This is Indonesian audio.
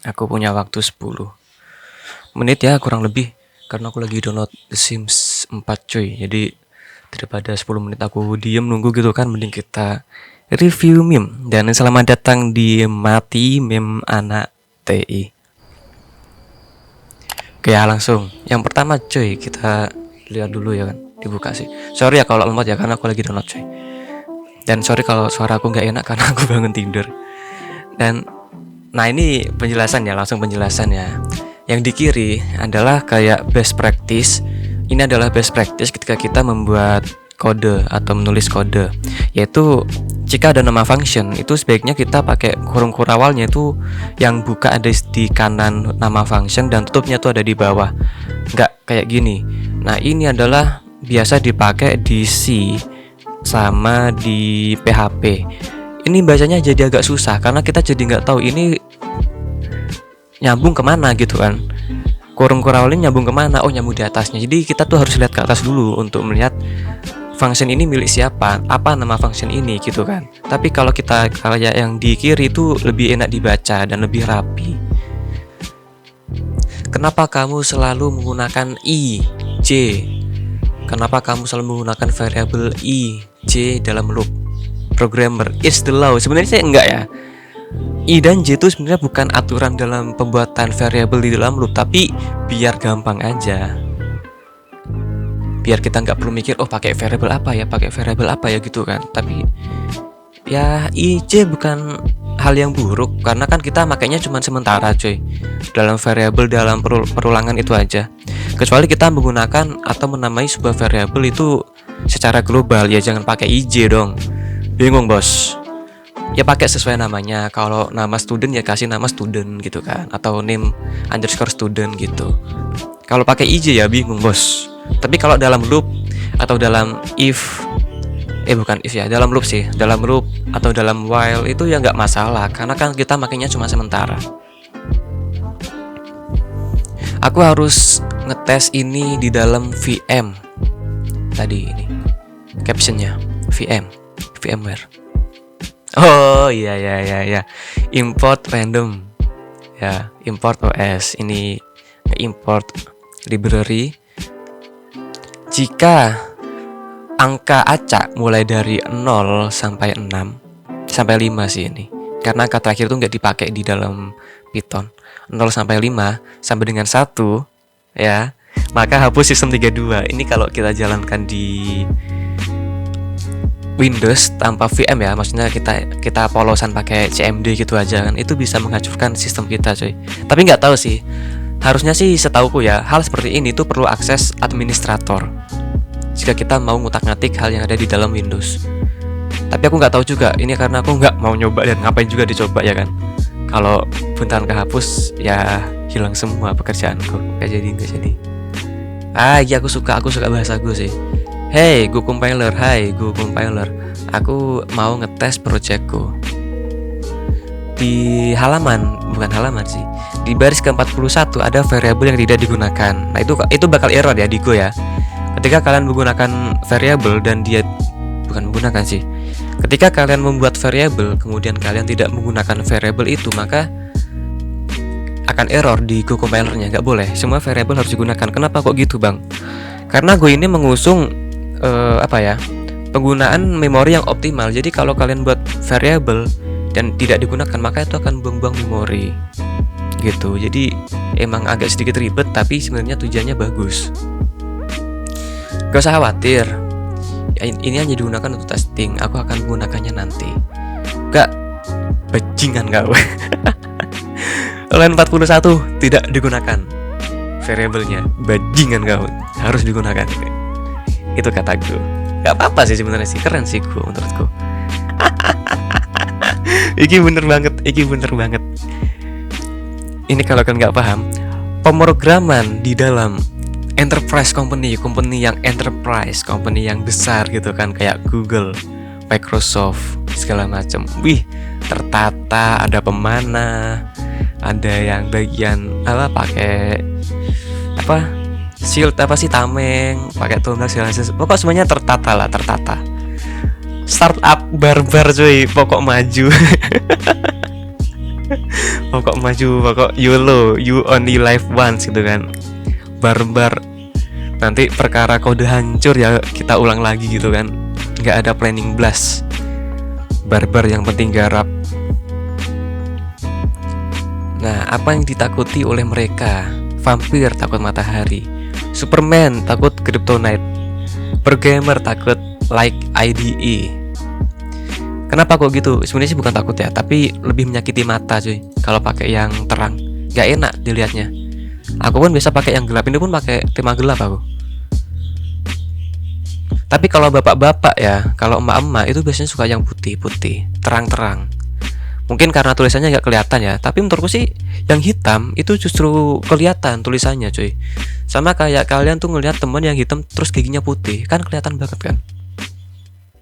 Aku punya waktu 10 menit ya kurang lebih, karena aku lagi download The Sims 4 cuy. Jadi daripada 10 menit aku diem nunggu gitu kan, mending kita review meme. Dan selamat datang di Mati Meme Anak TI. Oke ya, langsung yang pertama cuy, kita lihat dulu ya kan, dibuka sih. Sorry ya kalau lemot ya, karena aku lagi download cuy. Dan sorry kalau suara aku nggak enak karena aku bangun tidur. Dan nah ini penjelasan ya, langsung penjelasan ya. Yang di kiri adalah kayak best practice. Ini adalah best practice ketika kita membuat kode atau menulis kode, yaitu jika ada nama function itu sebaiknya kita pakai kurung awalnya itu yang buka ada di kanan nama function dan tutupnya tuh ada di bawah, nggak kayak gini. Nah ini adalah biasa dipakai di C sama di PHP. Ini bacanya jadi agak susah karena kita jadi nggak tahu ini nyambung kemana gitu kan. Kurung awalnya nyambung kemana? Oh, nyambung di atasnya. Jadi kita tuh harus lihat ke atas dulu untuk melihat function ini milik siapa, apa nama function ini gitu kan. Tapi kalau kita kayak yang di kiri itu lebih enak dibaca dan lebih rapi. Kenapa kamu selalu menggunakan I, J? Kenapa kamu selalu menggunakan variabel I, J dalam loop? Programmer, it's the law. Sebenarnya saya enggak ya. I dan J itu sebenarnya bukan aturan dalam pembuatan variabel di dalam loop, tapi biar gampang aja. Biar kita nggak perlu mikir, oh pakai variabel apa ya gitu kan. Tapi ya I, J bukan hal yang buruk karena kan kita makainya cuma sementara cuy. Dalam variabel dalam perulangan itu aja. Kecuali kita menggunakan atau menamai sebuah variabel itu secara global, ya jangan pakai IJ dong. Bingung bos. Ya pakai sesuai namanya. Kalau nama student ya kasih nama student gitu kan, atau name underscore student gitu. Kalau pakai IJ ya bingung bos. Tapi kalau dalam loop atau dalam bukan if ya, dalam loop sih, dalam loop atau dalam while itu ya nggak masalah karena kan kita makainya cuma sementara. Aku harus ngetes ini di dalam VM tadi, ini captionnya VMware. Oh iya, import random ya, import OS. Ini import library. Jika angka acak mulai dari 0 sampai 6 sampai 5 sih ini, karena angka terakhir itu nggak dipakai di dalam Python. 0 sampai 5 sampai dengan 1 ya, maka hapus sistem 32. Ini kalau kita jalankan di Windows tanpa VM ya, maksudnya kita polosan pakai CMD gitu aja kan, itu bisa menghancurkan sistem kita coy. Tapi nggak tahu sih, harusnya sih setauku ya, hal seperti ini tuh perlu akses administrator jika kita mau ngutak-ngatik hal yang ada di dalam Windows. Tapi aku nggak tahu juga, ini karena aku nggak mau nyoba dan ngapain juga dicoba ya kan. Kalau beneran kehapus ya hilang semua pekerjaanku, nggak jadi. Iya aku suka bahasa gue sih. Hey Go Compiler, aku mau ngetes projectku. Di bukan halaman sih, di baris ke-41 ada variabel yang tidak digunakan. Nah itu bakal error ya di Go ya. Ketika kalian menggunakan variabel dan dia bukan menggunakan sih. Ketika kalian membuat variabel kemudian kalian tidak menggunakan variabel itu, maka akan error di Go Compilernya. Nggak boleh, semua variabel harus digunakan. Kenapa kok gitu bang? Karena Go ini mengusung penggunaan memori yang optimal. Jadi kalau kalian buat variabel dan tidak digunakan, maka itu akan buang-buang memori gitu. Jadi emang agak sedikit ribet, tapi sebenarnya tujuannya bagus. Gak usah khawatir, ini hanya digunakan untuk testing. Aku akan menggunakannya nanti. Gak bajingan kau. Line 41 tidak digunakan variabelnya, bajingan kau, harus digunakan. Itu kata gue. Gak apa-apa sih sebenarnya sih, keren sih gue menurutku. Iki bener banget. Ini kalau kalian nggak paham, pemrograman di dalam enterprise company yang enterprise, company yang besar gitu kan, kayak Google, Microsoft, segala macam. Wih, tertata, ada pemanah, ada yang bagian pakai shield tameng, pakai tombak segala macam. Pokok semuanya tertata. Startup barbar cuy, pokok maju. pokok maju, pokok YOLO, you only live once gitu kan. Barbar, nanti perkara kode hancur ya kita ulang lagi gitu kan. Nggak ada planning blast. Barbar, yang penting garap. Nah, apa yang ditakuti oleh mereka? Vampir takut matahari, Superman takut kryptonite, Pergamer takut like IDE. Kenapa kok gitu? Sebenarnya sih bukan takut ya, tapi lebih menyakiti mata cuy kalau pakai yang terang. Gak enak dilihatnya. Aku pun biasa pakai yang gelap, ini pun pakai tema gelap aku. Tapi kalau bapak-bapak ya, kalau emak-emak itu biasanya suka yang putih-putih, terang-terang. Mungkin karena tulisannya nggak kelihatan ya, tapi menurutku sih yang hitam itu justru kelihatan tulisannya cuy. Sama kayak kalian tuh ngelihat temen yang hitam terus giginya putih, kan kelihatan banget kan.